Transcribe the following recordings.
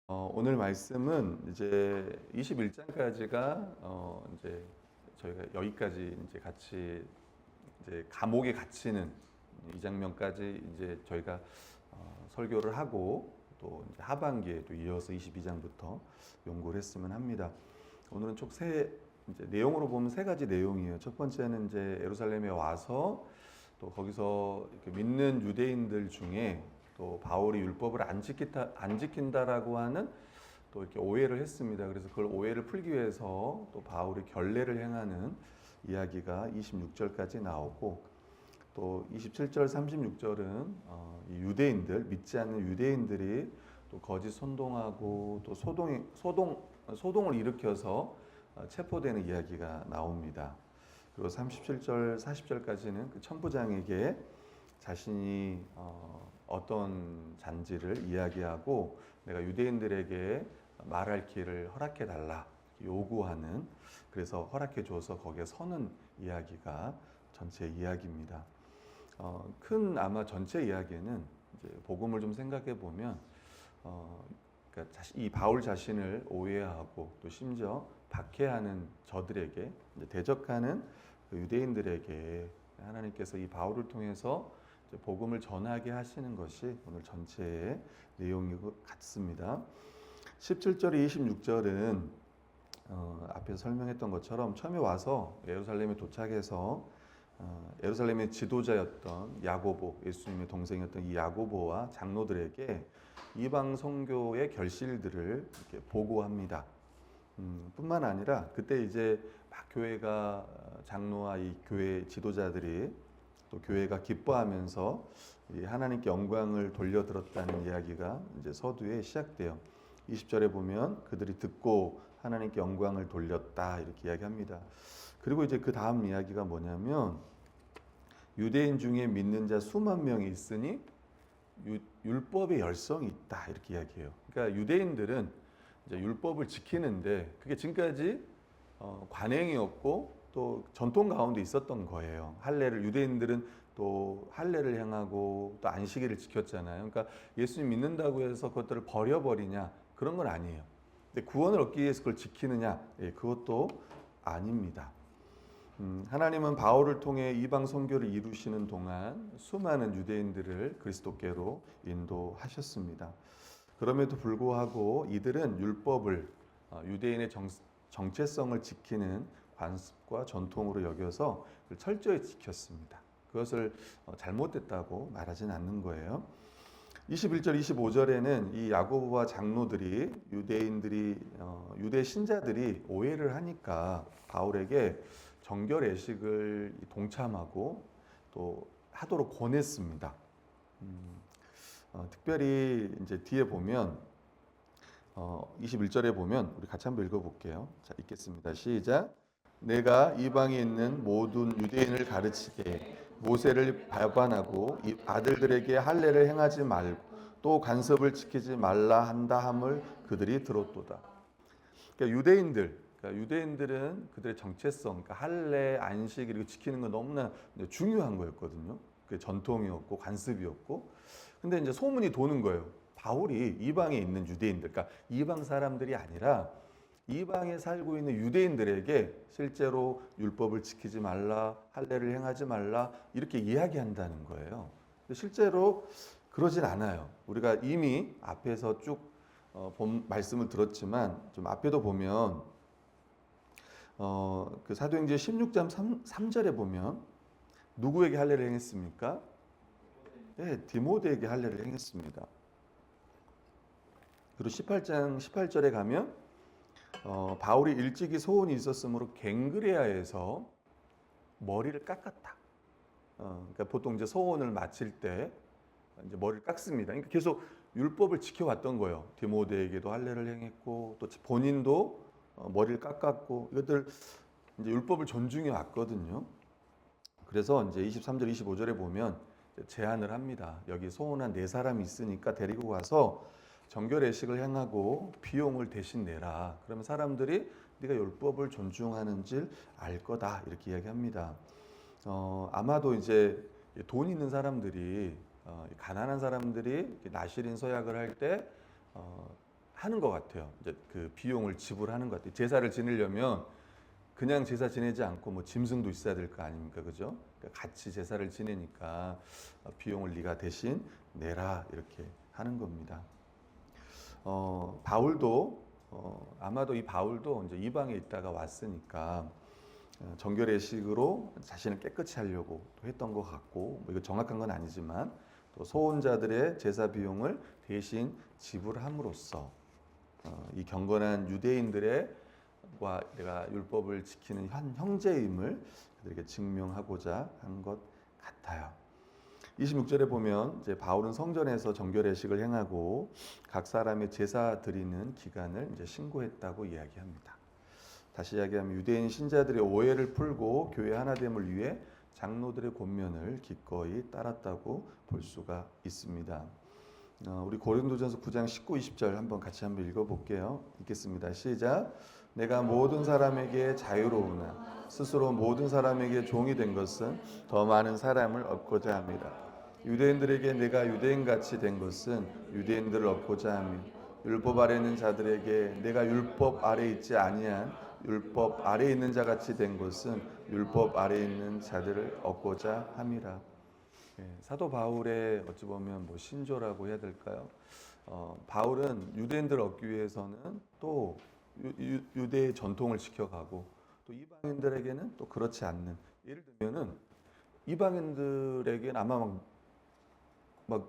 오늘 말씀은 이제 21장까지가 이제 저희가 여기까지 이제 같이 이제 감옥에 갇히는 이 장면까지 이제 저희가 설교를 하고 또 이제 하반기에 또 이어서 22장부터 연구를 했으면 합니다. 오늘은 총 이제 내용으로 보면 세 가지 내용이에요. 첫 번째는 이제 예루살렘에 와서 또 거기서 이렇게 믿는 유대인들 중에 또 바울이 율법을 안 지킨다라고 하는 또 이렇게 오해를 했습니다. 그래서 그걸 오해를 풀기 위해서 또 바울이 결례를 행하는 이야기가 26절까지 나오고 또 27절, 36절은 유대인들, 믿지 않는 유대인들이 또 거짓 선동하고 또 소동을 일으켜서 체포되는 이야기가 나옵니다. 그리고 37절, 40절까지는 그 천부장에게 자신이 어떤 잔지를 이야기하고 내가 유대인들에게 말할 기회를 허락해 달라 요구하는, 그래서 허락해 줘서 거기에 서는 이야기가 전체 이야기입니다. 큰 아마 전체 이야기는 이제 복음을 좀 생각해 보면 그러니까 이 바울 자신을 오해하고 또 심지어 박해하는 저들에게 대적하는 그 유대인들에게 하나님께서 이 바울을 통해서 복음을 전하게 하시는 것이 오늘 전체의 내용이 같습니다. 17절, 26절은 앞에서 설명했던 것처럼 처음에 와서 예루살렘에 도착해서 예루살렘의 지도자였던 야고보, 예수님의 동생이었던 이 야고보와 장로들에게 이방 선교의 결실들을 이렇게 보고합니다. 뿐만 아니라 그때 이제 막 교회가 장로와 이 교회 지도자들이 또 교회가 기뻐하면서 하나님께 영광을 돌려드렸다는 이야기가 이제 서두에 시작돼요. 20절에 보면 그들이 듣고 하나님께 영광을 돌렸다 이렇게 이야기합니다. 그리고 이제 그 다음 이야기가 뭐냐면 유대인 중에 믿는 자 수만 명이 있으니 율법의 열성이 있다 이렇게 이야기해요. 그러니까 유대인들은 이제 율법을 지키는데 그게 지금까지 관행이었고 또 전통 가운데 있었던 거예요. 유대인들은 또 할례를 행하고 또 안식일을 지켰잖아요. 그러니까 예수님 믿는다고 해서 그것들을 버려버리냐 그런 건 아니에요. 근데 구원을 얻기 위해서 그걸 지키느냐, 그것도 아닙니다. 하나님은 바울을 통해 이방 선교를 이루시는 동안 수많은 유대인들을 그리스도께로 인도하셨습니다. 그럼에도 불구하고 이들은 율법을 유대인의 정체성을 지키는 관습과 전통으로 여겨서 철저히 지켰습니다. 그것을 잘못됐다고 말하진 않는 거예요. 21절, 25절에는 이 야고보와 장로들이 유대 신자들이 오해를 하니까 바울에게 정결 예식을 동참하고 또 하도록 권했습니다. 특별히 이제 뒤에 보면 21절에 보면 우리 같이 한번 읽어볼게요. 자, 읽겠습니다. 시작. 내가 이방에 있는 모든 유대인을 가르치되 모세를 발관하고 이 아들들에게 할례를 행하지 말고 또 간섭을 지키지 말라 한다 함을 그들이 들었도다. 그러니까 유대인들은 그들의 정체성, 그러니까 할례, 안식 이렇게 지키는 건 너무나 중요한 거였거든요. 그게 전통이었고 관습이었고. 근데 이제 소문이 도는 거예요. 바울이 이방에 있는 유대인들, 그러니까 이방 사람들이 아니라 이방에 살고 있는 유대인들에게 실제로 율법을 지키지 말라, 할례를 행하지 말라 이렇게 이야기한다는 거예요. 근데 실제로 그러진 않아요. 우리가 이미 앞에서 쭉 말씀을 들었지만 좀 앞에도 보면 그 사도행전 16장 3절에 보면 누구에게 할례를 행했습니까? 네, 디모데에게 할례를 행했습니다. 그리고 18장 18절에 가면 바울이 일찍이 소원이 있었으므로 갱그레아에서 머리를 깎았다. 그러니까 보통 이제 소원을 마칠 때 이제 머리를 깎습니다. 그러니까 계속 율법을 지켜왔던 거예요. 디모데에게도 할례를 행했고 또 본인도 머리를 깎았고 이것들 이제 율법을 존중해 왔거든요. 그래서 이제 23절, 25절에 보면 제안을 합니다. 여기 소원한 4사람이 있으니까 데리고 가서 정결 예식을 행하고 비용을 대신 내라. 그러면 사람들이 네가 율법을 존중하는지 알 거다. 이렇게 이야기합니다. 아마도 이제 돈 있는 사람들이 가난한 사람들이 나실인 서약을 할 때 하는 것 같아요. 이제 그 비용을 지불하는 것 같아요. 제사를 지내려면 그냥 제사 지내지 않고 뭐 짐승도 있어야 될 거 아닙니까, 그죠? 그러니까 같이 제사를 지내니까 비용을 네가 대신 내라 이렇게 하는 겁니다. 바울도 아마도 이 바울도 이제 이방에 있다가 왔으니까 정결의식으로 자신을 깨끗이 하려고 또 했던 것 같고, 뭐 이거 정확한 건 아니지만 또 소혼자들의 제사 비용을 대신 지불함으로써 이 경건한 유대인들의 과 내가 율법을 지키는 형제임을 그들에게 증명하고자 한 것 같아요. 26절에 보면 이제 바울은 성전에서 정결의식을 행하고 각 사람의 제사 드리는 기간을 이제 신고했다고 이야기합니다. 다시 이야기하면 유대인 신자들의 오해를 풀고 교회 하나됨을 위해 장로들의 권면을 기꺼이 따랐다고 볼 수가 있습니다. 우리 고린도전서 9장 19, 20절 한번 같이 한번 읽어볼게요. 읽겠습니다. 시작. 내가 모든 사람에게 자유로우나 스스로 모든 사람에게 종이 된 것은 더 많은 사람을 얻고자 합니다. 유대인들에게 내가 유대인같이 된 것은 유대인들을 얻고자 하며 율법 아래 있는 자들에게 내가 율법 아래 있지 아니한 율법 아래 있는 자같이 된 것은 율법 아래 있는 자들을 얻고자 함이라. 사도 바울의 어찌 보면 뭐 신조라고 해야 될까요? 바울은 유대인들을 얻기 위해서는 또 유대의 전통을 지켜가고 또 이방인들에게는 또 그렇지 않는, 예를 들면은 이방인들에게는 아마 막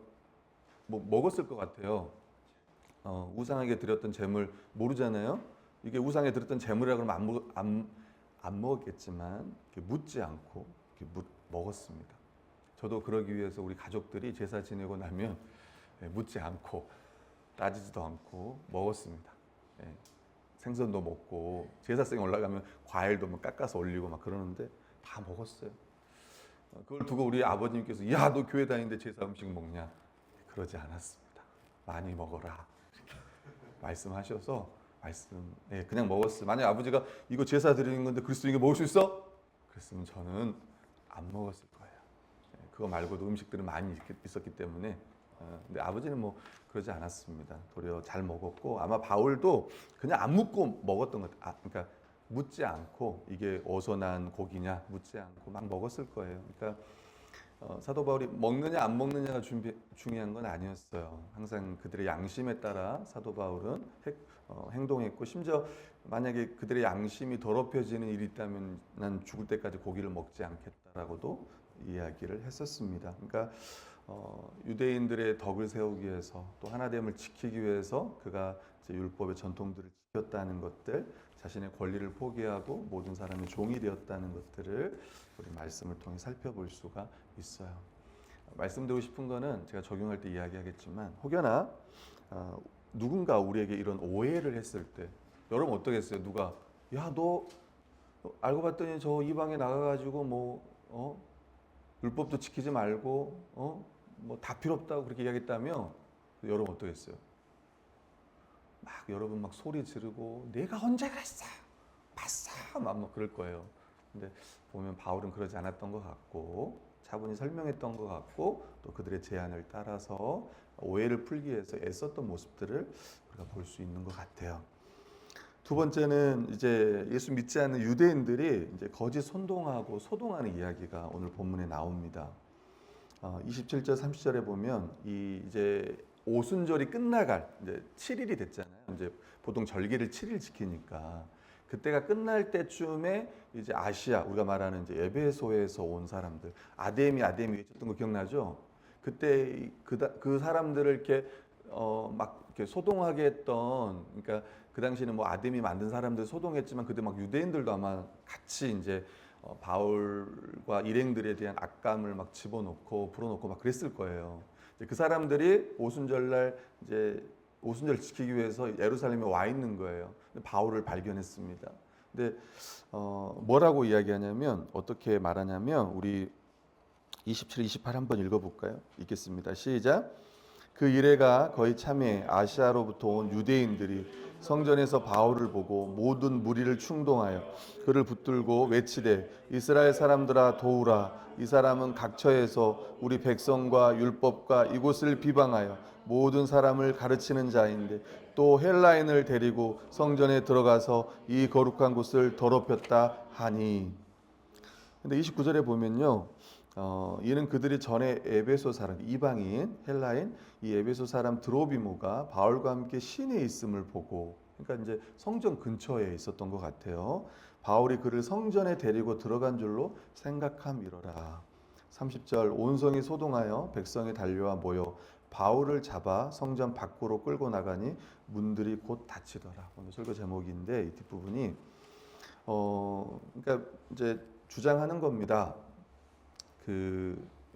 뭐 먹었을 것 같아요. 우상에게 드렸던 제물 모르잖아요. 이게 우상에 드렸던 제물이라 그러면 안 먹었겠지만 묻지 않고 먹었습니다. 저도 그러기 위해서 우리 가족들이 제사 지내고 나면 묻지 않고 따지지도 않고 먹었습니다. 생선도 먹고 제사상에 올라가면 과일도 막 깎아서 올리고 막 그러는데 다 먹었어요. 그걸 두고 우리 아버님께서 야, 너 교회 다니는데 제사 음식 먹냐? 그러지 않았습니다. 많이 먹어라 말씀하셔서 그냥 먹었어요. 만약 아버지가 이거 제사 드리는 건데 그리스도인에게 먹을 수 있어? 그랬으면 저는 안 먹었을 거예요. 그거 말고도 음식들은 많이 있었기 때문에. 근데 아버지는 뭐 그러지 않았습니다. 도리어 잘 먹었고, 아마 바울도 그냥 안 묻고 먹었던 것 같아요. 그러니까 묻지 않고 이게 어디서 난 고기냐 묻지 않고 막 먹었을 거예요. 그러니까 사도 바울이 먹느냐 안 먹느냐가 중요한 건 아니었어요. 항상 그들의 양심에 따라 사도 바울은 행동했고, 심지어 만약에 그들의 양심이 더럽혀지는 일이 있다면 난 죽을 때까지 고기를 먹지 않겠다라고도 이야기를 했었습니다. 그러니까 유대인들의 덕을 세우기 위해서 또 하나됨을 지키기 위해서 그가 이제 율법의 전통들을 지켰다는 것들, 자신의 권리를 포기하고 모든 사람의 종이 되었다는 것들을 우리 말씀을 통해 살펴볼 수가 있어요. 말씀드리고 싶은 거는 제가 적용할 때 이야기하겠지만, 혹여나 누군가 우리에게 이런 오해를 했을 때 여러분 어떠겠어요? 누가 야, 너 알고 봤더니 저 이방에 나가가지고 뭐 율법도 지키지 말고 뭐 다 필요 없다고 그렇게 이야기했다며, 여러분 어떠겠어요? 막 여러분 막 소리 지르고 내가 언제 그랬어? 봤어? 막 그럴 거예요. 근데 보면 바울은 그러지 않았던 것 같고 차분히 설명했던 것 같고 또 그들의 제안을 따라서 오해를 풀기 위해서 애썼던 모습들을 우리가 볼 수 있는 것 같아요. 두 번째는 이제 예수 믿지 않는 유대인들이 이제 거짓 선동하고 소동하는 이야기가 오늘 본문에 나옵니다. 27절 30절에 보면 이제 오순절이 끝나갈 이제 7일이 됐잖아요. 이제 보통 절기를 7일 지키니까 그때가 끝날 때쯤에 이제 아시아, 우리가 말하는 이제 에베소에서 온 사람들, 아데미 외쳤던 거 기억나죠? 그때 그 사람들을 이렇게 막 이렇게 소동하게 했던, 그러니까 그 당시에는 뭐 아데미 만든 사람들 소동했지만 그때 막 유대인들도 아마 같이 이제 바울과 일행들에 대한 악감을 막 집어넣고 불어넣고 막 그랬을 거예요. 이제 그 사람들이 오순절날 이제 오순절 지키기 위해서 예루살렘에 와 있는 거예요. 바울을 발견했습니다. 근데 뭐라고 이야기하냐면, 어떻게 말하냐면 우리 27, 28 한번 읽어볼까요? 읽겠습니다. 시작. 그 이래가 거의 참에 아시아로부터 온 유대인들이 성전에서 바울을 보고 모든 무리를 충동하여 그를 붙들고 외치되 이스라엘 사람들아 도우라. 이 사람은 각처에서 우리 백성과 율법과 이곳을 비방하여 모든 사람을 가르치는 자인데 또 헬라인을 데리고 성전에 들어가서 이 거룩한 곳을 더럽혔다 하니. 근데 29절에 보면요. 이는 그들이 전에 에베소 사람 이방인 헬라인 이 에베소 사람 드로비모가 바울과 함께 시내에 있음을 보고, 그러니까 이제 성전 근처에 있었던 것 같아요. 바울이 그를 성전에 데리고 들어간 줄로 생각함이로라. 30절 온 성이 소동하여 백성이 달려와 모여 바울을 잡아 성전 밖으로 끌고 나가니 문들이 곧 닫히더라. 오늘 설교 제목인데 이 뒷부분이 그러니까 이제 주장하는 겁니다.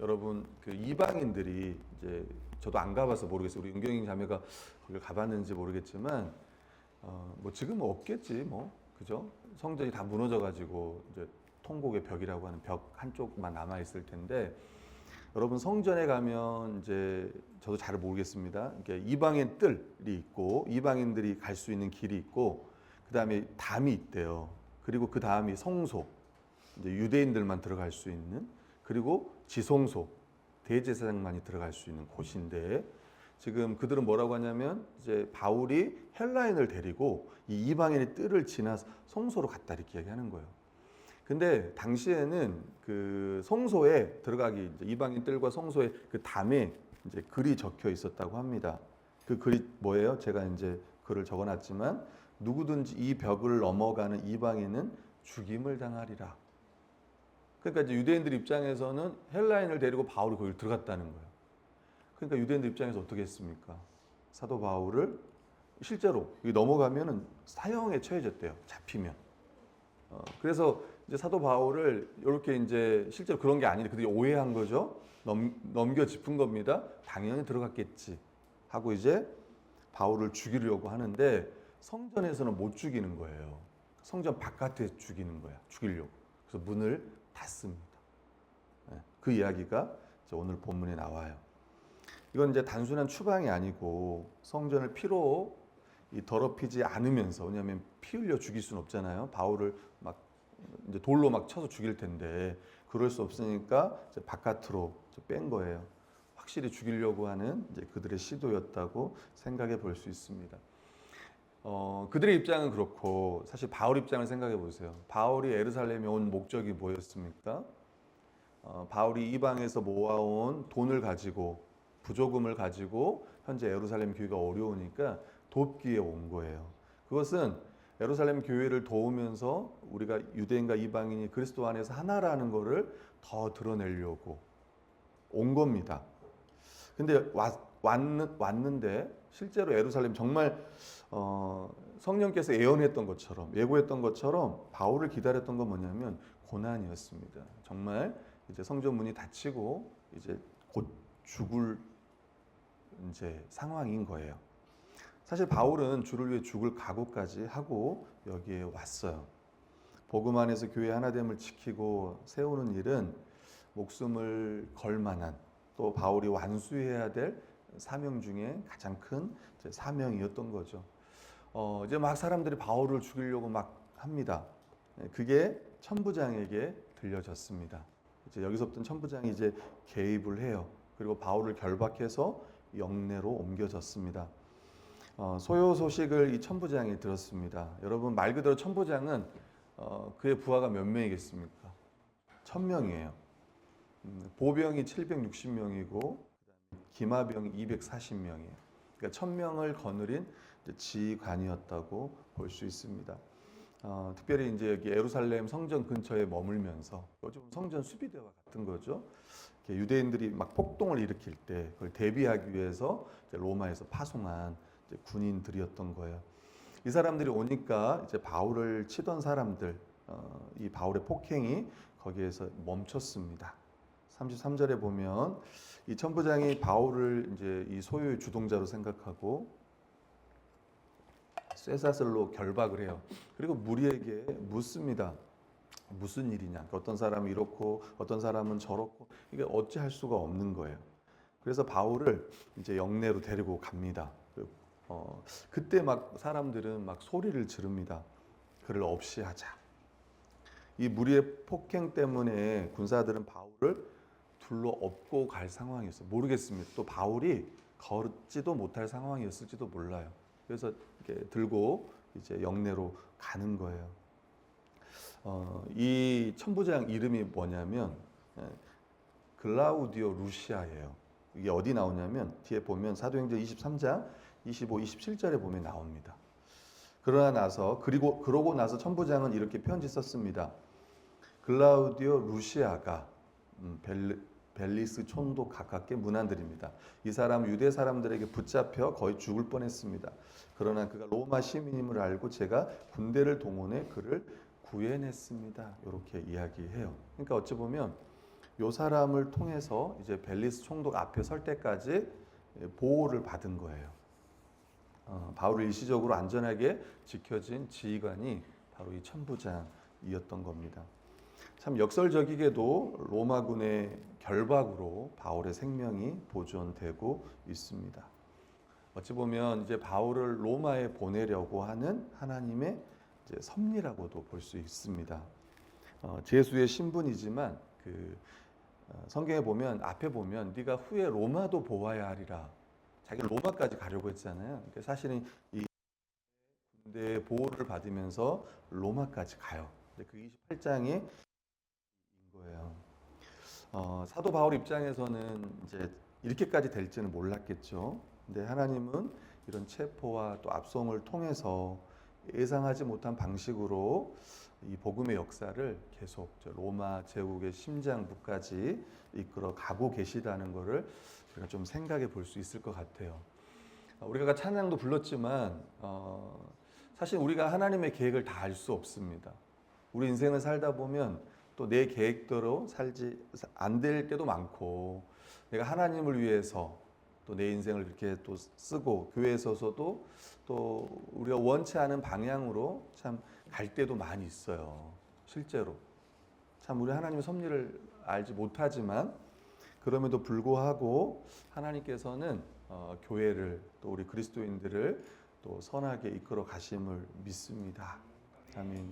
여러분 이방인들이 이제 저도 안 가봐서 모르겠어요. 우리 은경이 자매가 거길 가봤는지 모르겠지만 뭐 지금은 없겠지 뭐 그죠? 성전이 다 무너져가지고 이제 통곡의 벽이라고 하는 벽 한쪽만 남아 있을 텐데 여러분 성전에 가면 이제 저도 잘 모르겠습니다. 이게 이방인 뜰이 있고 이방인들이 갈 수 있는 길이 있고 그 다음에 담이 있대요. 그리고 그 다음이 성소, 이제 유대인들만 들어갈 수 있는, 그리고 지성소, 대제사장만이 들어갈 수 있는 곳인데 지금 그들은 뭐라고 하냐면 이제 바울이 헬라인을 데리고 이 이방인의 뜰을 지나 성소로 갔다 이렇게 얘기하는 거예요. 근데 당시에는 그 성소에 들어가기 이제 이방인 뜰과 성소의 그 담에 이제 글이 적혀 있었다고 합니다. 그 글이 뭐예요? 제가 이제 글을 적어놨지만 누구든지 이 벽을 넘어가는 이방인은 죽임을 당하리라. 그러니까 이제 유대인들 입장에서는 헬라인을 데리고 바울이 거기 들어갔다는 거예요. 그러니까 유대인들 입장에서 어떻게 했습니까? 사도 바울을 실제로 넘어가면은 사형에 처해졌대요. 잡히면. 그래서 이제 사도 바울을 이렇게 이제 실제로 그런 게 아닌데 그들이 오해한 거죠. 넘겨 짚은 겁니다. 당연히 들어갔겠지 하고 이제 바울을 죽이려고 하는데 성전에서는 못 죽이는 거예요. 성전 바깥에 죽이는 거야. 죽이려고. 그래서 문을 닫습니다. 그 이야기가 오늘 본문에 나와요. 이건 이제 단순한 추방이 아니고 성전을 피로 더럽히지 않으면서, 왜냐하면 피 흘려 죽일 수는 없잖아요. 바울을 막 이제 돌로 막 쳐서 죽일 텐데 그럴 수 없으니까 이제 바깥으로 뺀 거예요. 확실히 죽이려고 하는 이제 그들의 시도였다고 생각해 볼 수 있습니다. 그들의 입장은 그렇고 사실 바울 입장을 생각해 보세요. 바울이 예루살렘에 온 목적이 뭐였습니까? 바울이 이방에서 모아온 돈을 가지고 부조금을 가지고 현재 예루살렘 교회가 어려우니까 돕기에 온 거예요. 그것은 예루살렘 교회를 도우면서 우리가 유대인과 이방인이 그리스도 안에서 하나라는 것을 더 드러내려고 온 겁니다. 근데 왔는데 실제로 예루살렘 정말 성령께서 예언했던 것처럼 예고했던 것처럼 바울을 기다렸던 건 뭐냐면 고난이었습니다. 정말 이제 성전 문이 닫히고 이제 곧 죽을 이제 상황인 거예요. 사실 바울은 주를 위해 죽을 각오까지 하고 여기에 왔어요. 복음 안에서 교회 하나됨을 지키고 세우는 일은 목숨을 걸 만한, 또 바울이 완수해야 될 사명 중에 가장 큰 사명이었던 거죠. 이제 막 사람들이 바울을 죽이려고 막 합니다. 그게 천부장에게 들려졌습니다. 이제 여기서부터 천부장이 이제 개입을 해요. 그리고 바울을 결박해서 영내로 옮겨졌습니다. 소요 소식을 이 천부장이 들었습니다. 여러분 말 그대로 천부장은 그의 부하가 몇 명이겠습니까? 1000명이에요. 보병이 760명이고 기마병이 240명이에요. 그러니까 1000명을 거느린 지휘관이었다고 볼 수 있습니다. 특별히 이제 여기 예루살렘 성전 근처에 머물면서 요즘 성전 수비대와 같은 거죠. 유대인들이 막 폭동을 일으킬 때 그걸 대비하기 위해서 로마에서 파송한 군인들이었던 거예요. 이 사람들이 오니까 이제 바울을 치던 사람들, 이 바울의 폭행이 거기에서 멈췄습니다. 33절에 보면 이 천부장이 바울을 이제 이 소유의 주동자로 생각하고 쇠사슬로 결박을 해요. 그리고 무리에게 묻습니다. 무슨 일이냐? 어떤 사람은 이렇고 어떤 사람은 저렇고 이게 어찌할 수가 없는 거예요. 그래서 바울을 이제 영내로 데리고 갑니다. 그때 막 사람들은 막 소리를 지릅니다. 그를 없이 하자. 이 무리의 폭행 때문에 군사들은 바울을 둘러 업고 갈 상황이었어요. 모르겠습니다. 또 바울이 걷지도 못할 상황이었을지도 몰라요. 그래서 이렇게 들고 이제 영내로 가는 거예요. 이 천부장 이름이 뭐냐면 글라우디오 루시아예요. 이게 어디 나오냐면 뒤에 보면 사도행전 23장 25, 27절에 보면 나옵니다. 그러고 나서 천부장은 이렇게 편지 썼습니다. 글라우디오 루시아가 벨리스 촌도 가깝게 문안드립니다. 이 사람 유대 사람들에게 붙잡혀 거의 죽을 뻔했습니다. 그러나 그가 로마 시민임을 알고 제가 군대를 동원해 그를 구해냈습니다. 이렇게 이야기해요. 그러니까 어찌 보면 이 사람을 통해서 이제 벨리스 총독 앞에 설 때까지 보호를 받은 거예요. 바울을 일시적으로 안전하게 지켜진 지휘관이 바로 이 천부장이었던 겁니다. 참 역설적이게도 로마군의 결박으로 바울의 생명이 보존되고 있습니다. 어찌 보면 이제 바울을 로마에 보내려고 하는 하나님의 이제 섭리라고도 볼 수 있습니다. 제수의 신분이지만 성경에 보면 앞에 보면 네가 후에 로마도 보아야 하리라. 자기 로마까지 가려고 했잖아요. 그러니까 사실은 이 군대 보호를 받으면서 로마까지 가요. 근데 그 28장에 거예요. 사도 바울 입장에서는 이제 이렇게까지 될지는 몰랐겠죠. 근데 하나님은 이런 체포와 또 압송을 통해서 예상하지 못한 방식으로 이 복음의 역사를 계속 로마 제국의 심장부까지 이끌어 가고 계시다는 것을 우리가 좀 생각해 볼 수 있을 것 같아요. 우리가 아까 찬양도 불렀지만 사실 우리가 하나님의 계획을 다 알 수 없습니다. 우리 인생을 살다 보면 또 내 계획대로 살지 안 될 때도 많고, 내가 하나님을 위해서 또 내 인생을 이렇게 또 쓰고 교회에서도 또 우리가 원치 않은 방향으로 참 갈 때도 많이 있어요. 실제로 참 우리 하나님의 섭리를 알지 못하지만 그럼에도 불구하고 하나님께서는 교회를 또 우리 그리스도인들을 또 선하게 이끌어 가심을 믿습니다. 아멘.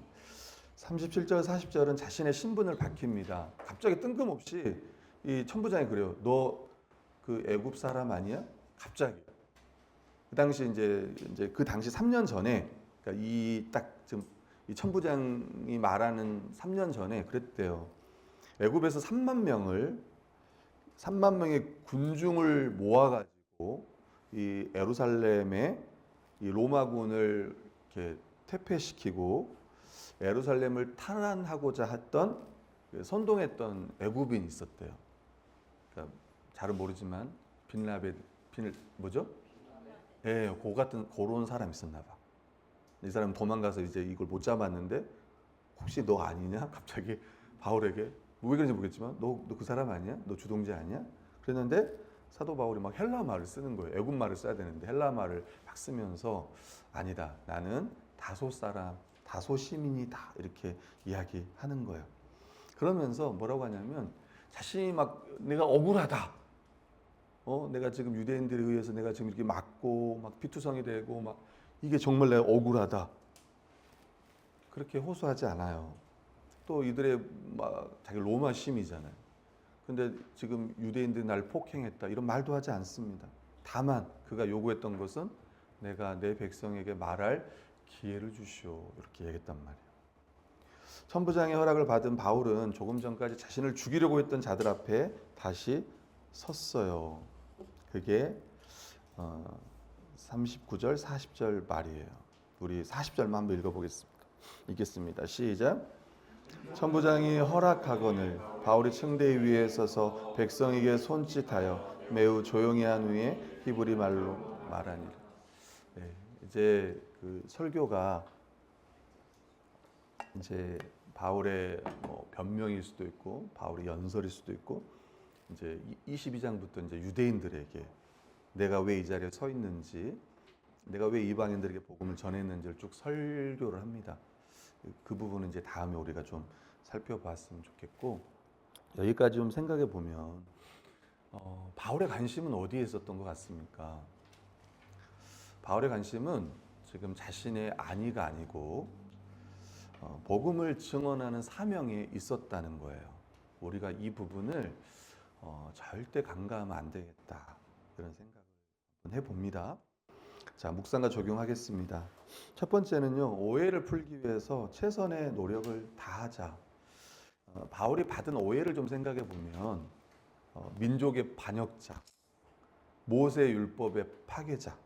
37절 40절은 자신의 신분을 밝힙니다. 갑자기 뜬금없이 이 천부장이 그래요. 너 그 애굽 사람 아니야? 갑자기. 그 당시 이제 그 당시 3년 전에, 그러니까 지금 이 천부장이 말하는 3년 전에 그랬대요. 애굽에서 3만 명의 군중을 모아가지고 이 예루살렘에 이 로마군을 이렇게 퇴폐시키고 예루살렘을 탈환하고자 했던 선동했던 애굽인이 있었대요. 그러니까 잘은 모르지만 뭐죠? 예, 그런 사람이 있었나 봐. 이 사람 도망가서 이제 이걸 못 잡았는데 혹시 너 아니냐? 갑자기 바울에게 왜 그런지 모르겠지만 너 그 사람 아니야? 너 주동자 아니야? 그랬는데 사도 바울이 막 헬라 말을 쓰는 거예요. 애굽 말을 써야 되는데 헬라 말을 막 쓰면서 아니다. 나는 다소 사람, 다소 시민이다. 이렇게 이야기하는 거예요. 그러면서 뭐라고 하냐면 자신이 막 내가 억울하다. 내가 지금 유대인들에 의해서 내가 지금 이렇게 맞고 막 피투성이 되고 막 이게 정말 내가 억울하다. 그렇게 호소하지 않아요. 또 이들의 막 자기 로마 시민이잖아요. 근데 지금 유대인들이 날 폭행했다. 이런 말도 하지 않습니다. 다만 그가 요구했던 것은 내가 내 백성에게 말할 기회를 주시오. 이렇게 얘기했단 말이에요. 천부장의 허락을 받은 바울은 조금 전까지 자신을 죽이려고 했던 자들 앞에 다시 섰어요. 그게 39절, 40절 말이에요. 우리 40절만 한번 읽겠습니다. 시작. 천부장이 허락하거늘 바울이 층대 위에 서서 백성에게 손짓하여 매우 조용히 한 후에 히브리 말로 말하니라. 네, 이제 그 설교가 이제 바울의 변명일 수도 있고 바울의 연설일 수도 있고 이제 22장부터 이제 유대인들에게 내가 왜 이 자리에 서 있는지, 내가 왜 이방인들에게 복음을 전했는지를 쭉 설교를 합니다. 그 부분은 이제 다음에 우리가 좀 살펴봤으면 좋겠고, 여기까지 좀 생각해 보면 바울의 관심은 어디에 있었던 것 같습니까? 바울의 관심은 지금 자신의 안위가 아니고 복음을 증언하는 사명에 있었다는 거예요. 우리가 이 부분을 절대 간과하면 안 되겠다, 그런 생각을 한번 해봅니다. 자, 묵상과 적용하겠습니다. 첫 번째는요, 오해를 풀기 위해서 최선의 노력을 다하자. 바울이 받은 오해를 좀 생각해 보면 민족의 반역자, 모세 율법의 파괴자,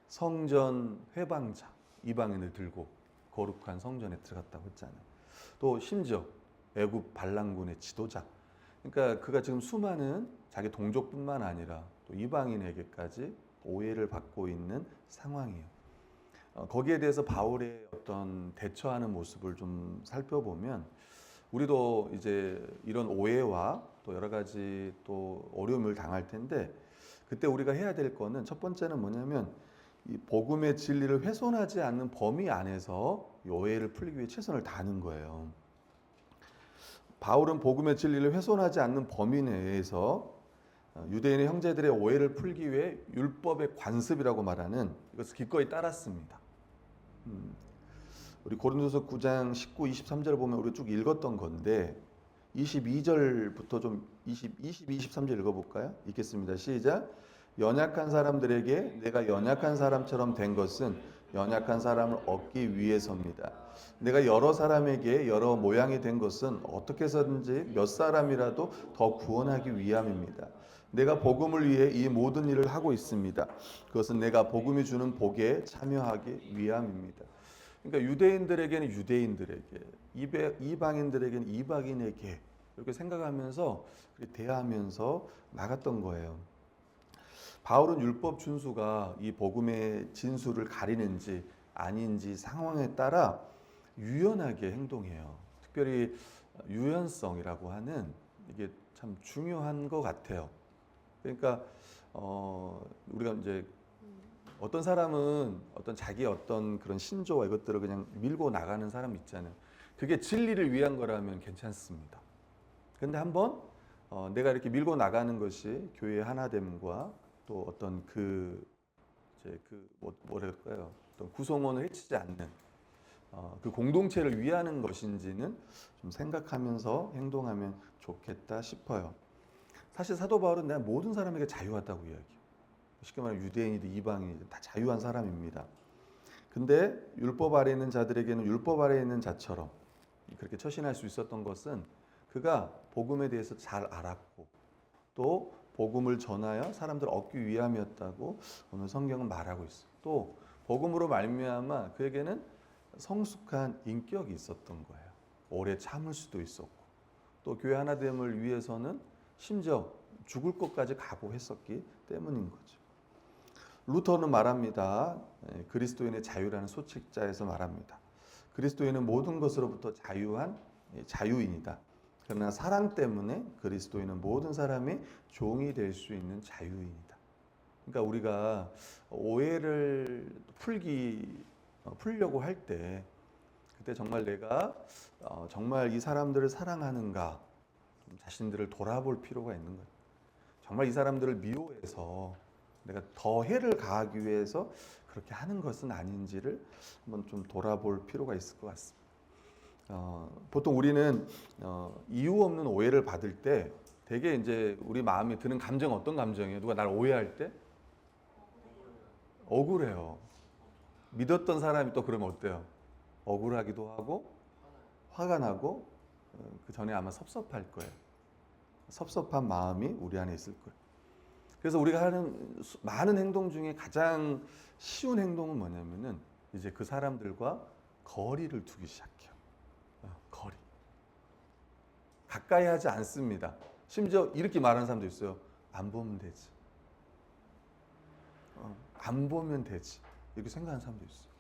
성전 회방자, 이방인을 들고 거룩한 성전에 들어갔다고 했잖아요. 또 심지어 애굽 반란군의 지도자. 그러니까 그가 지금 수많은 자기 동족뿐만 아니라 또 이방인에게까지 오해를 받고 있는 상황이에요. 거기에 대해서 바울의 어떤 대처하는 모습을 좀 살펴보면 우리도 이제 이런 오해와 또 여러 가지 또 어려움을 당할 텐데, 그때 우리가 해야 될 거는 첫 번째는 뭐냐면 이 복음의 진리를 훼손하지 않는 범위 안에서 이 오해를 풀기 위해 최선을 다하는 거예요. 바울은 복음의 진리를 훼손하지 않는 범위 내에서 유대인의 형제들의 오해를 풀기 위해 율법의 관습이라고 말하는 이것을 기꺼이 따랐습니다. 우리 고린도서 9장 19, 23절을 보면 우리 쭉 읽었던 건데 22절부터 좀 23절 읽어볼까요? 읽겠습니다. 시작. 연약한 사람들에게 내가 연약한 사람처럼 된 것은 연약한 사람을 얻기 위해서입니다. 내가 여러 사람에게 여러 모양이 된 것은 어떻게 해서든지 몇 사람이라도 더 구원하기 위함입니다. 내가 복음을 위해 이 모든 일을 하고 있습니다. 그것은 내가 복음이 주는 복에 참여하기 위함입니다. 그러니까 유대인들에게는 유대인들에게, 이방인들에게는 이방인에게 이렇게 생각하면서 대하면서 나갔던 거예요. 바울은 율법 준수가 이 복음의 진수를 가리는지 아닌지 상황에 따라 유연하게 행동해요. 특별히 유연성이라고 하는 이게 참 중요한 것 같아요. 그러니까 우리가 이제 어떤 사람은 어떤 자기 어떤 그런 신조와 이것들을 그냥 밀고 나가는 사람 있잖아요. 그게 진리를 위한 거라면 괜찮습니다. 근데 한번 내가 이렇게 밀고 나가는 것이 교회의 하나됨과 또 어떤 뭐랄까요, 어떤 구성원을 해치지 않는 그 공동체를 위하는 것인지는 좀 생각하면서 행동하면 좋겠다 싶어요. 사실 사도 바울은 내가 모든 사람에게 자유하다고 이야기해요. 쉽게 말하면 유대인이든 이방인이든 다 자유한 사람입니다. 근데 율법 아래 있는 자들에게는 율법 아래 있는 자처럼 그렇게 처신할 수 있었던 것은 그가 복음에 대해서 잘 알았고 또 복음을 전하여 사람들을 얻기 위함이었다고 오늘 성경은 말하고 있어요. 또 복음으로 말미암아 그에게는 성숙한 인격이 있었던 거예요. 오래 참을 수도 있었고 또 교회 하나됨을 위해서는 심지어 죽을 것까지 각오했었기 때문인 거죠. 루터는 말합니다. 그리스도인의 자유라는 소책자에서 말합니다. 그리스도인은 모든 것으로부터 자유한 자유인이다. 그러나 사랑 때문에 그리스도인은 모든 사람의 종이 될 수 있는 자유인이다. 그러니까 우리가 오해를 풀려고 할 때 그때 정말 내가 정말 이 사람들을 사랑하는가 자신들을 돌아볼 필요가 있는 거예요. 정말 이 사람들을 미워해서 내가 더 해를 가하기 위해서 그렇게 하는 것은 아닌지를 한번 좀 돌아볼 필요가 있을 것 같습니다. 보통 우리는 이유 없는 오해를 받을 때 되게 이제 우리 마음에 드는 감정 어떤 감정이에요? 누가 날 오해할 때? 억울해요. 믿었던 사람이 또 그러면 어때요? 억울하기도 하고 화가 나고 그 전에 아마 섭섭할 거예요. 섭섭한 마음이 우리 안에 있을 거예요. 그래서 우리가 하는 많은 행동 중에 가장 쉬운 행동은 뭐냐면은 이제 그 사람들과 거리를 두기 시작해요. 거리. 가까이 하지 않습니다. 심지어 이렇게 말하는 사람도 있어요. 안 보면 되지. 안 보면 되지. 이렇게 생각하는 사람도 있어요.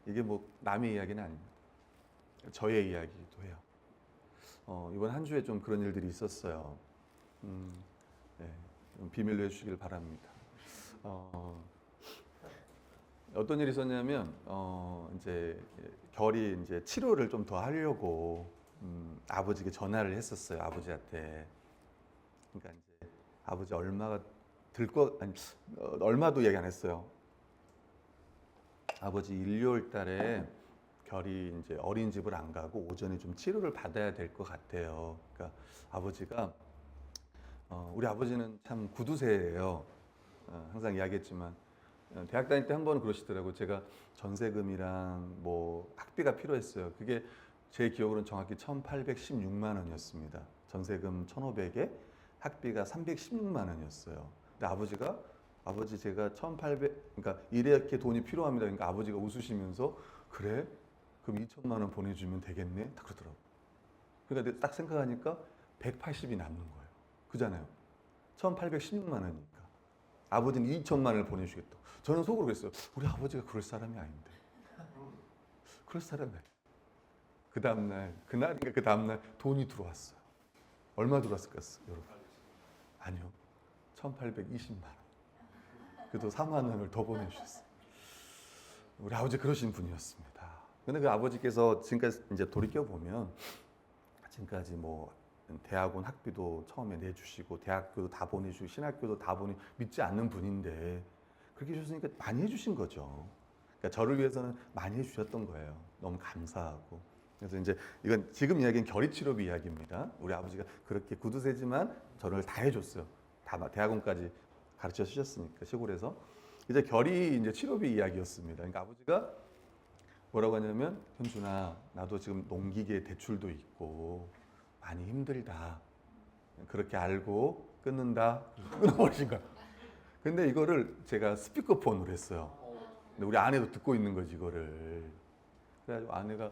이게 뭐 남의 이야기는 아닙니다. 저의 이야기이기도 해요. 이번 한 주에 좀 그런 일들이 있었어요. 네, 좀 비밀로 해주시길 바랍니다. 어떤 일이 있었냐면 이제 결이 이제 치료를 좀 더 하려고 아버지에게 전화를 했었어요. 아버지한테. 그러니까 이제 아버지 얼마가 들 거 아니 얼마도 얘기 안 했어요. 아버지 일요일 달에 결이 이제 어린이집을 안 가고 오전에 좀 치료를 받아야 될 것 같아요. 그러니까 아버지가 우리 아버지는 참 구두쇠예요. 항상 이야기했지만 대학 다닐 때 한 번은 그러시더라고요. 제가 전세금이랑 뭐 학비가 필요했어요. 그게 제 기억으로는 정확히 1,816만 원이었습니다. 전세금 1,500에 학비가 316만 원이었어요. 근데 아버지 제가 1,800 그러니까 이렇게 돈이 필요합니다. 그러니까 아버지가 웃으시면서 그래? 그럼 2천만 원 보내주면 되겠네? 딱 그러더라고요. 그러니까 내가 딱 생각하니까 180이 남는 거예요. 그잖아요. 1,816만 원이니까. 아버지는 2천만 원을 보내주겠다. 저는 속으로 그랬어요. 우리 아버지가 그럴 사람이 아닌데. 그럴 사람이 아니에요. 그 다음날, 그날인가 그 다음날 돈이 들어왔어요. 얼마 들어왔을까요, 여러분? 아니요. 1,820만 원. 그래도 4만 원을 더 보내주셨어요. 우리 아버지 그러신 분이었습니다. 근데 그 아버지께서 지금까지 이제 돌이켜보면 지금까지 뭐 대학원 학비도 처음에 내주시고 대학교도 다 보내주고 신학교도 다 보내 믿지 않는 분인데 그렇게 해주시니까 많이 해주신 거죠. 그러니까 저를 위해서는 많이 해주셨던 거예요. 너무 감사하고. 그래서 이제 이건 지금 이야기는 결의치료비 이야기입니다. 우리 아버지가 그렇게 구두쇠지만 저를 다 해줬어요. 다 대학원까지 가르쳐 주셨으니까 시골에서 이제 결의 이제 치료비 이야기였습니다. 그러니까 아버지가 뭐라고 하냐면 현준아 나도 지금 농기계 대출도 있고 많이 힘들다. 그렇게 알고 끊는다. 끊어버리신 거야. 근데 이거를 제가 스피커폰으로 했어요. 근데 우리 아내도 듣고 있는 거지 이거를. 그래가지고 아내가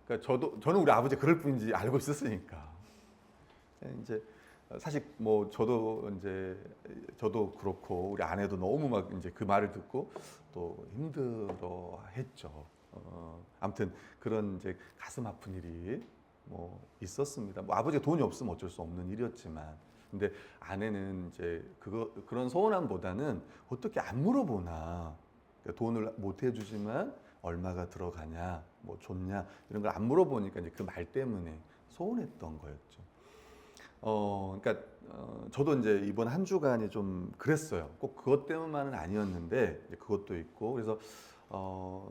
그러니까 저는 우리 아버지 그럴 뿐인지 알고 있었으니까. 이제 사실 뭐 저도 그렇고 우리 아내도 너무 막 이제 그 말을 듣고 또 힘들어했죠. 아무튼 그런 이제 가슴 아픈 일이 뭐 있었습니다. 뭐 아버지가 돈이 없으면 어쩔 수 없는 일이었지만, 근데 아내는 이제 그런 서운함보다는 어떻게 안 물어보나. 그러니까 돈을 못 해주지만 얼마가 들어가냐, 뭐 좋냐 이런 걸 안 물어보니까 이제 그 말 때문에 소원했던 거였죠. 그러니까 저도 이제 이번 한 주간이 좀 그랬어요. 꼭 그것 때문만은 아니었는데 그것도 있고 그래서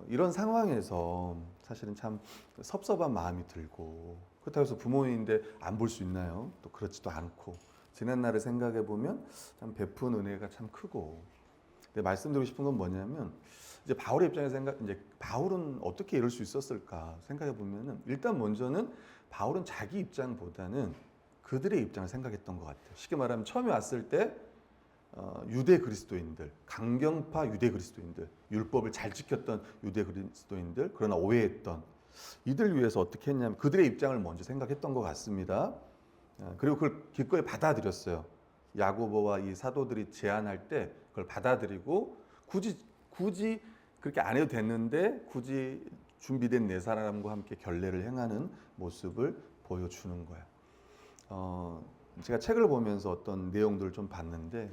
이런 상황에서 사실은 참 섭섭한 마음이 들고 그렇다고 해서 부모님인데 안 볼 수 있나요? 또 그렇지도 않고 지난 날을 생각해 보면 참 베푼 은혜가 참 크고 근데 말씀드리고 싶은 건 뭐냐면 이제 바울의 입장에서 이제 바울은 어떻게 이럴 수 있었을까 생각해 보면은 일단 먼저는 바울은 자기 입장보다는 그들의 입장을 생각했던 것 같아요. 쉽게 말하면 처음에 왔을 때 유대 그리스도인들, 강경파 유대 그리스도인들, 율법을 잘 지켰던 유대 그리스도인들, 그러나 오해했던 이들 위해서 어떻게 했냐면 그들의 입장을 먼저 생각했던 것 같습니다. 그리고 그걸 기꺼이 받아들였어요. 야고보와 이 사도들이 제안할 때 그걸 받아들이고 굳이 그렇게 안 해도 됐는데 굳이 준비된 네 사람과 함께 결례를 행하는 모습을 보여주는 거야. 제가 책을 보면서 어떤 내용들을 좀 봤는데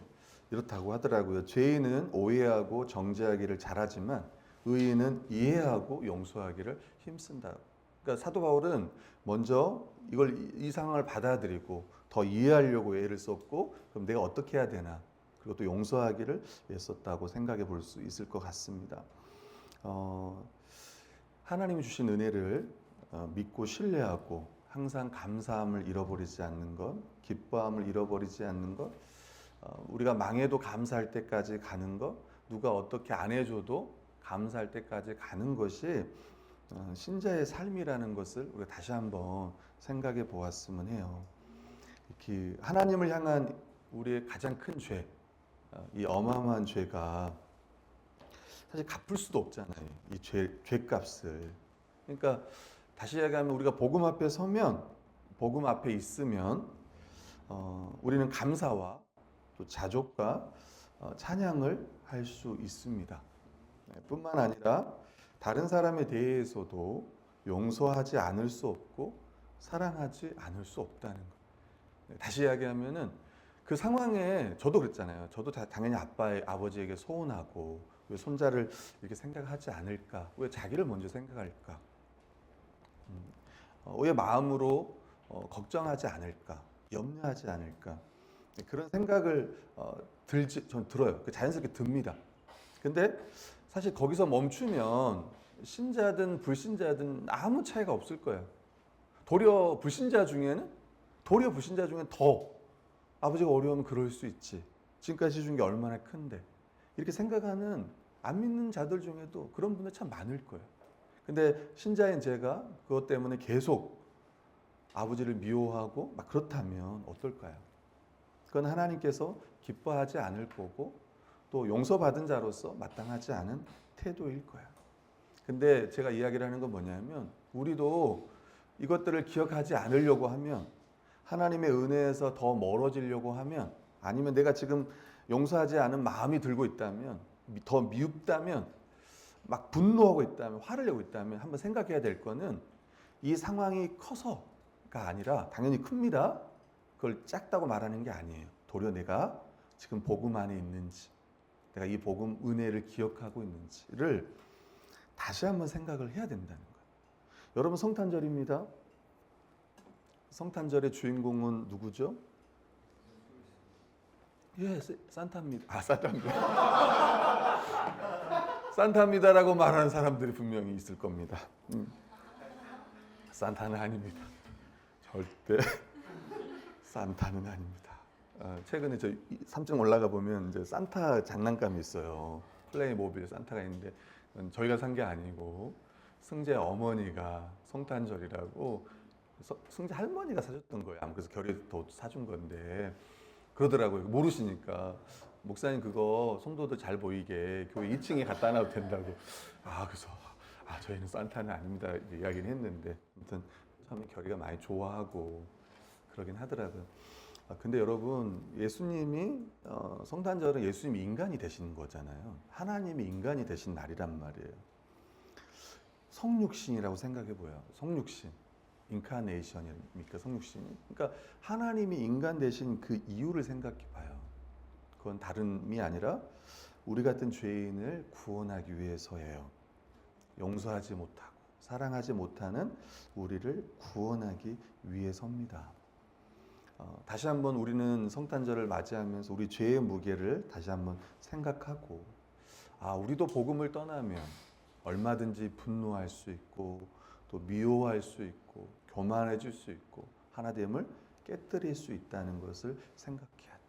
이렇다고 하더라고요. 죄인은 오해하고 정죄하기를 잘하지만 의인은 이해하고 용서하기를 힘쓴다. 그러니까 사도 바울은 먼저 이 상황을 받아들이고 더 이해하려고 애를 썼고 그럼 내가 어떻게 해야 되나 그리고 또 용서하기를 애썼다고 생각해 볼 수 있을 것 같습니다. 하나님이 주신 은혜를 믿고 신뢰하고 항상 감사함을 잃어버리지 않는 것, 기뻐함을 잃어버리지 않는 것, 우리가 망해도 감사할 때까지 가는 것, 누가 어떻게 안 해줘도 감사할 때까지 가는 것이 신자의 삶이라는 것을 우리가 다시 한번 생각해 보았으면 해요. 이렇게 하나님을 향한 우리의 가장 큰 죄, 이 어마어마한 죄가 사실 갚을 수도 없잖아요. 이 죄값을. 그러니까 다시 이야기하면 우리가 복음 앞에 서면, 복음 앞에 있으면 우리는 감사와 또 자족과 찬양을 할 수 있습니다. 뿐만 아니라 다른 사람에 대해서도 용서하지 않을 수 없고 사랑하지 않을 수 없다는 것. 다시 이야기하면은 그 상황에 저도 그랬잖아요. 저도 당연히 아버지에게 소원하고 왜 손자를 이렇게 생각하지 않을까? 왜 자기를 먼저 생각할까? 왜 마음으로 걱정하지 않을까, 염려하지 않을까 그런 생각을 전 들어요. 자연스럽게 듭니다. 근데 사실 거기서 멈추면 신자든 불신자든 아무 차이가 없을 거예요. 도리어 불신자 중에는 더 아버지가 어려우면 그럴 수 있지. 지금까지 준 게 얼마나 큰데. 이렇게 생각하는 안 믿는 자들 중에도 그런 분들 참 많을 거예요. 근데 신자인 제가 그것 때문에 계속 아버지를 미워하고 막 그렇다면 어떨까요? 그건 하나님께서 기뻐하지 않을 거고 또 용서받은 자로서 마땅하지 않은 태도일 거야. 근데 제가 이야기를 하는 건 뭐냐면 우리도 이것들을 기억하지 않으려고 하면 하나님의 은혜에서 더 멀어지려고 하면 아니면 내가 지금 용서하지 않은 마음이 들고 있다면 더 미흡다면 막 분노하고 있다면 화를 내고 있다면 한번 생각해야 될 거는 이 상황이 커서가 아니라 당연히 큽니다. 그걸 작다고 말하는 게 아니에요. 도리어 내가 지금 복음 안에 있는지 내가 이 복음 은혜를 기억하고 있는지를 다시 한번 생각을 해야 된다는 거예요. 여러분 성탄절입니다. 성탄절의 주인공은 누구죠? 예, 산타입니다. 산타입니다. 산타입니다라고 말하는 사람들이 분명히 있을 겁니다. 산타는 아닙니다. 절대 산타는 아닙니다. 최근에 저 3층 올라가 보면 이제 산타 장난감이 있어요. 플레이모빌 산타가 있는데 저희가 산 게 아니고 승재 어머니가 성탄절이라고 승재 할머니가 사줬던 거예요. 그래서 결이 더 사준 건데 그러더라고요. 모르시니까 목사님 그거 성도들 잘 보이게 교회 2층에 갖다 놔도 된다고. 그래서 저희는 산타는 아닙니다 이야기는 했는데 아무튼 처음에 결이가 많이 좋아하고 그러긴 하더라고요. 근데 여러분 예수님이 성탄절은 예수님이 인간이 되신 거잖아요. 하나님이 인간이 되신 날이란 말이에요. 성육신이라고 생각해 보여요. 성육신. 인카네이션입니까? 성육신이. 그러니까 하나님이 인간 되신 그 이유를 생각해 봐요. 그건 다름이 아니라 우리 같은 죄인을 구원하기 위해서예요. 용서하지 못하고 사랑하지 못하는 우리를 구원하기 위해서입니다. 다시 한번 우리는 성탄절을 맞이하면서 우리 죄의 무게를 다시 한번 생각하고 우리도 복음을 떠나면 얼마든지 분노할 수 있고 또 미워할 수 있고 교만해질 수 있고 하나됨을 깨뜨릴 수 있다는 것을 생각해야 돼.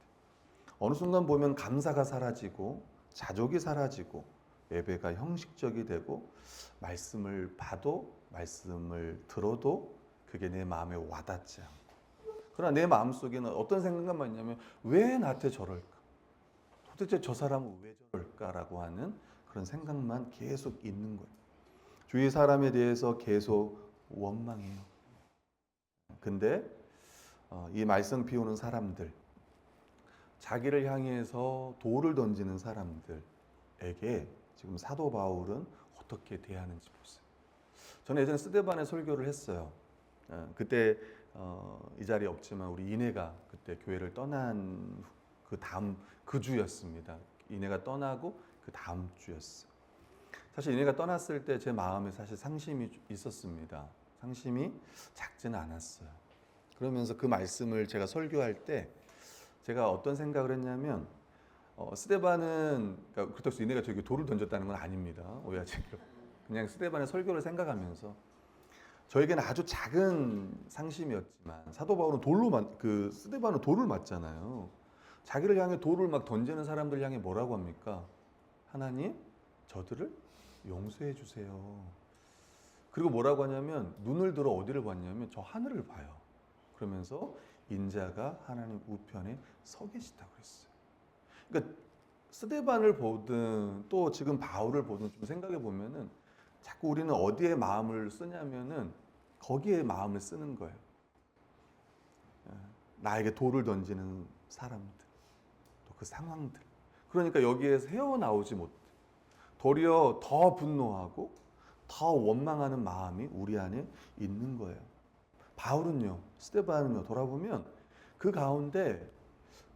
어느 순간 보면 감사가 사라지고 자족이 사라지고 예배가 형식적이 되고 말씀을 봐도 말씀을 들어도 그게 내 마음에 와닿지 않고 그러나 내 마음속에는 어떤 생각만 있냐면 왜 나한테 저럴까? 도대체 저 사람은 왜 저럴까라고 하는 그런 생각만 계속 있는 거예요. 주위 사람에 대해서 계속 원망해요. 근데 이 말썽 피우는 사람들, 자기를 향해서 돌을 던지는 사람들에게 지금 사도 바울은 어떻게 대하는지 보세요. 저는 예전에 스데반의 설교를 했어요. 그때 이 자리에 없지만 우리 이내가 그때 교회를 떠난 그 주였습니다. 이내가 떠나고 그 다음 주였어요. 사실 이내가 떠났을 때 제 마음에 사실 상심이 있었습니다. 상심이 작지는 않았어요. 그러면서 그 말씀을 제가 설교할 때 제가 어떤 생각을 했냐면 스데반은 그러니까 그렇다고 이내가 저에게 돌을 던졌다는 건 아닙니다. 오해하지 말고 그냥 스데반의 설교를 생각하면서 저에게는 아주 작은 상심이었지만 사도 바울은 스데반은 돌을 맞잖아요. 자기를 향해 돌을 막 던지는 사람들 향해 뭐라고 합니까? 하나님, 저들을 용서해 주세요. 그리고 뭐라고 하냐면 눈을 들어 어디를 봤냐면 저 하늘을 봐요. 그러면서 인자가 하나님 우편에 서 계시다고 했어요. 그러니까 스데반을 보든 또 지금 바울을 보든 좀 생각해 보면은 자꾸 우리는 어디에 마음을 쓰냐면은 거기에 마음을 쓰는 거예요. 나에게 돌을 던지는 사람들, 또 그 상황들. 그러니까 여기에서 헤어나오지 못해. 도리어 더 분노하고 더 원망하는 마음이 우리 안에 있는 거예요. 바울은요, 스데반은요, 돌아보면 그 가운데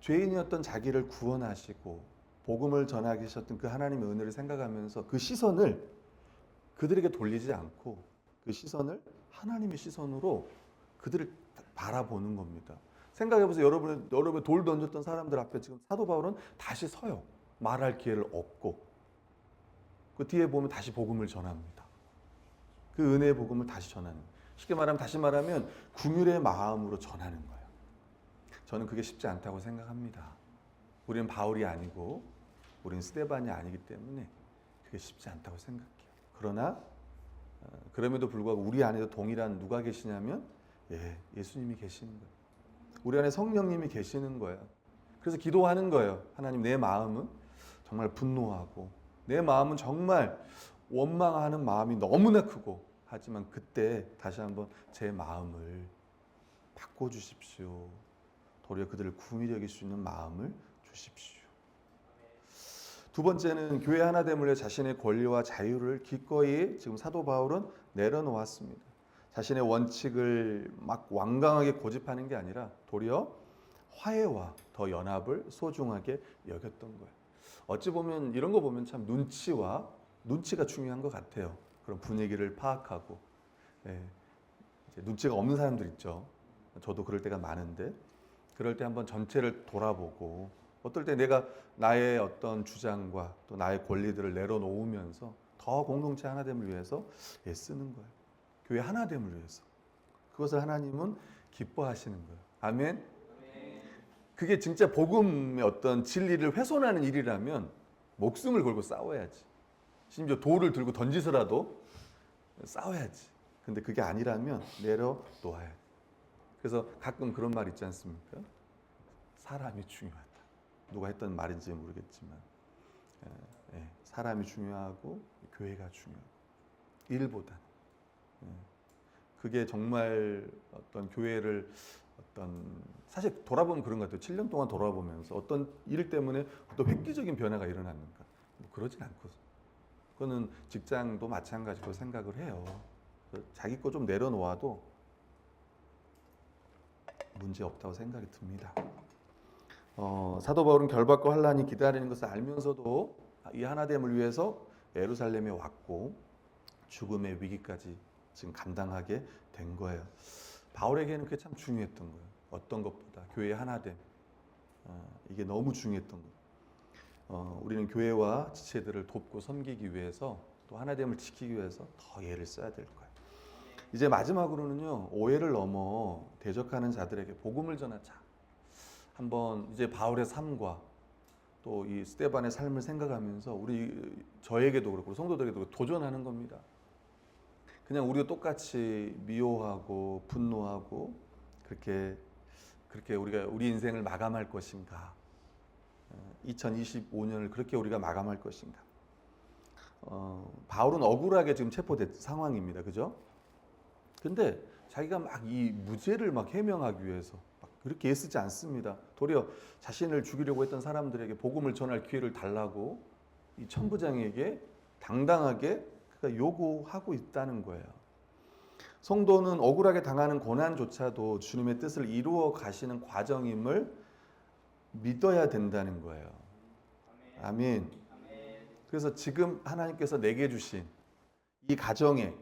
죄인이었던 자기를 구원하시고 복음을 전하게 하셨던 그 하나님의 은혜를 생각하면서 그 시선을 그들에게 돌리지 않고 그 시선을 하나님의 시선으로 그들을 바라보는 겁니다. 생각해보세요. 여러분 돌 던졌던 사람들 앞에 지금 사도 바울은 다시 서요. 말할 기회를 얻고 그 뒤에 보면 다시 복음을 전합니다. 그 은혜의 복음을 다시 전하는, 쉽게 말하면 다시 말하면 긍휼의 마음으로 전하는 거예요. 저는 그게 쉽지 않다고 생각합니다. 우리는 바울이 아니고 우리는 스데반이 아니기 때문에 그게 쉽지 않다고 생각해요. 그러나 그럼에도 불구하고 우리 안에도 동일한 누가 계시냐면 예수님이 계시는 거예요. 우리 안에 성령님이 계시는 거예요. 그래서 기도하는 거예요. 하나님, 내 마음은 정말 분노하고 내 마음은 정말 원망하는 마음이 너무나 크고, 하지만 그때 다시 한번 제 마음을 바꿔주십시오. 도리어 그들을 긍휼히 여길 수 있는 마음을 주십시오. 두 번째는 교회 하나됨을 위해 자신의 권리와 자유를 기꺼이 지금 사도 바울은 내려놓았습니다. 자신의 원칙을 막 완강하게 고집하는 게 아니라 도리어 화해와 더 연합을 소중하게 여겼던 거예요. 어찌 보면 이런 거 보면 참 눈치가 중요한 것 같아요. 그런 분위기를 파악하고, 이제 눈치가 없는 사람들 있죠. 저도 그럴 때가 많은데, 그럴 때 한번 전체를 돌아보고, 어떨 때 내가 나의 어떤 주장과 또 나의 권리들을 내려놓으면서 더 공동체 하나됨을 위해서 애쓰는 거예요. 교회 하나됨을 위해서. 그것을 하나님은 기뻐하시는 거예요. 아멘. 그게 진짜 복음의 어떤 진리를 훼손하는 일이라면 목숨을 걸고 싸워야지. 심지어 돌을 들고 던지서라도 싸워야지. 근데 그게 아니라면 내려놓아야 돼. 그래서 가끔 그런 말 있지 않습니까? 사람이 중요하다. 누가 했던 말인지 모르겠지만 사람이 중요하고 교회가 중요하고 일보다 그게 정말 어떤 교회를 사실 돌아보면 그런 것 같아요. 7년 동안 돌아보면서 어떤 일 때문에 또 획기적인 변화가 일어났는가? 뭐 그러진 않고, 그거는 직장도 마찬가지로 생각을 해요. 자기 거 좀 내려놓아도 문제 없다고 생각이 듭니다. 사도 바울은 결박과 환란이 기다리는 것을 알면서도 이 하나됨을 위해서 예루살렘에 왔고 죽음의 위기까지 지금 감당하게 된 거예요. 바울에게는 그게 참 중요했던 거예요. 어떤 것보다 교회의 하나됨, 이게 너무 중요했던 거예요. 우리는 교회와 지체들을 돕고 섬기기 위해서 또 하나됨을 지키기 위해서 더 애를 써야 될 거예요. 이제 마지막으로는요, 오해를 넘어 대적하는 자들에게 복음을 전하자. 한번 이제 바울의 삶과 또 이 스데반의 삶을 생각하면서 저에게도 그렇고 성도들에게도 그렇고 도전하는 겁니다. 그냥 우리도 똑같이 미워하고 분노하고 그렇게 우리가 우리 인생을 마감할 것인가? 2025년을 그렇게 우리가 마감할 것인가? 바울은 억울하게 지금 체포된 상황입니다. 그죠? 근데 자기가 막 이 무죄를 막 해명하기 위해서 막 그렇게 애쓰지 않습니다. 도리어 자신을 죽이려고 했던 사람들에게 복음을 전할 기회를 달라고 이 천부장에게 당당하게 그가 요구하고 있다는 거예요. 성도는 억울하게 당하는 고난조차도 주님의 뜻을 이루어 가시는 과정임을 믿어야 된다는 거예요. 아멘. 그래서 지금 하나님께서 내게 주신 이 가정에,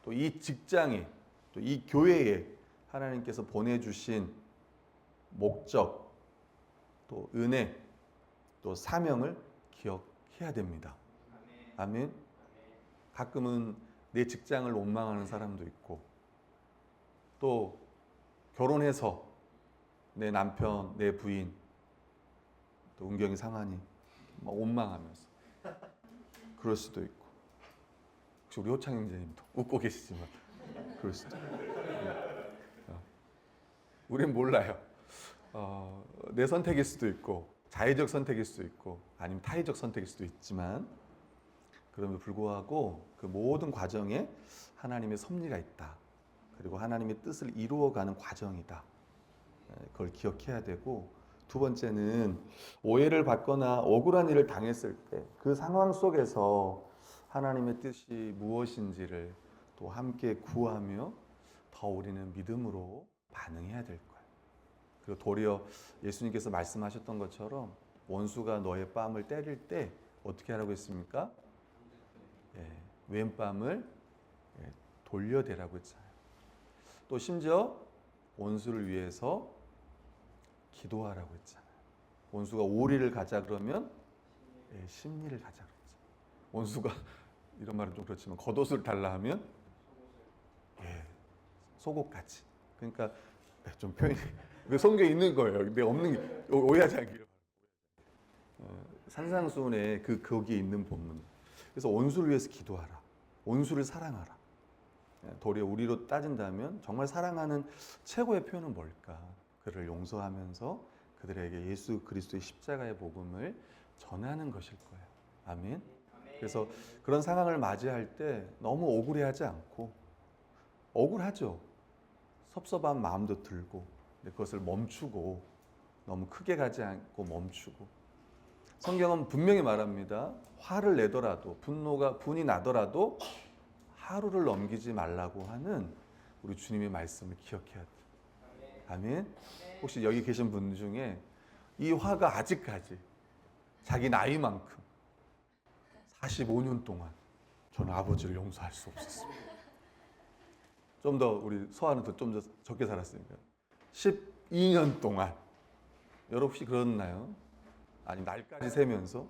또 이 직장에, 또 이 교회에 하나님께서 보내주신 목적, 또 은혜, 또 사명을 기억해야 됩니다. 아멘. 가끔은 내 직장을 원망하는 사람도 있고, 또 결혼해서 내 남편, 내 부인, 또 운경이 상하니 막 원망하면서 그럴 수도 있고, 혹시 우리 호창 형제님도 웃고 계시지만 그럴 수도 있고, 우린 몰라요. 내 선택일 수도 있고, 자의적 선택일 수도 있고, 아니면 타의적 선택일 수도 있지만, 그럼에도 불구하고 그 모든 과정에 하나님의 섭리가 있다. 그리고 하나님의 뜻을 이루어가는 과정이다. 그걸 기억해야 되고, 두 번째는 오해를 받거나 억울한 일을 당했을 때 그 상황 속에서 하나님의 뜻이 무엇인지를 또 함께 구하며 더 우리는 믿음으로 반응해야 될 거예요. 그리고 도리어 예수님께서 말씀하셨던 것처럼 원수가 너의 뺨을 때릴 때 어떻게 하라고 했습니까? 왼뺨을 돌려대라고 했잖아요. 또 심지어 원수를 위해서 기도하라고 했잖아요. 원수가 오리를 가자 그러면 심리를 가자 그랬죠. 원수가 이런 말은 좀 그렇지만 겉옷을 달라 하면 속옷같이. 그러니까 좀 표현이 그 성경에 있는 거예요. 근데 없는 게 오해하지 않기를. 산상수훈에 거기에 있는 본문. 그래서 원수를 위해서 기도하라. 원수를 사랑하라. 도리어 우리로 따진다면 정말 사랑하는 최고의 표현은 뭘까? 그를 용서하면서 그들에게 예수 그리스도의 십자가의 복음을 전하는 것일 거예요. 아멘. 그래서 그런 상황을 맞이할 때 너무 억울해하지 않고, 억울하죠. 섭섭한 마음도 들고, 그것을 멈추고, 너무 크게 가지 않고 멈추고. 성경은 분명히 말합니다. 화를 내더라도, 분이 나더라도 하루를 넘기지 말라고 하는 우리 주님의 말씀을 기억해야 돼요. 아멘. 혹시 여기 계신 분 중에 이 화가 아직까지 자기 나이만큼 45년 동안 저는 아버지를 용서할 수 없었습니다. 좀 더 우리 서아는 좀 더 적게 살았으니까 12년 동안. 여러분 혹시 그렇나요? 아니 날까지 세면서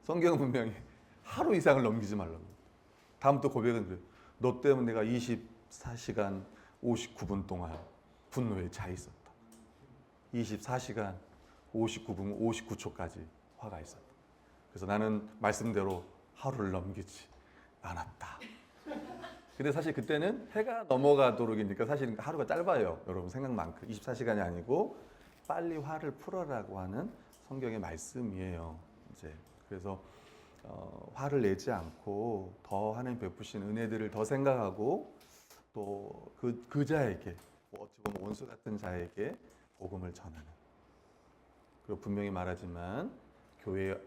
성경은 분명히 하루 이상을 넘기지 말라고. 다음 또 고백은 그래요. 너 때문에 내가 24시간 59분 동안 분노에 차 있었다. 24시간 59분 59초까지 화가 있었다. 그래서 나는 말씀대로 하루를 넘기지 않았다. 근데 사실 그때는 해가 넘어가도록이니까 사실 하루가 짧아요. 여러분 생각만큼 24시간이 아니고 빨리 화를 풀어라고 하는 성경의 말씀이에요. 이제 그래서 화를 내지 않고 더 하나님 베푸신 은혜들을 더 생각하고 또 그 자에게 어찌 보면 원수 같은 자에게 복음을 전하는. 그리고 분명히 말하지만 교회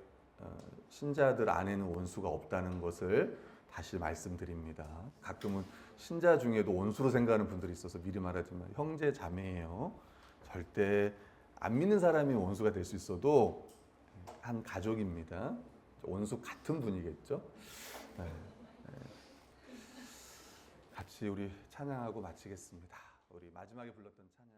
신자들 안에는 원수가 없다는 것을 다시 말씀드립니다. 가끔은 신자 중에도 원수로 생각하는 분들이 있어서 미리 말하지만 형제 자매예요. 절대 안 믿는 사람이 원수가 될 수 있어도 한 가족입니다. 원수 같은 분이겠죠. 같이 우리 찬양하고 마치겠습니다. 우리 마지막에 불렀던 찬양.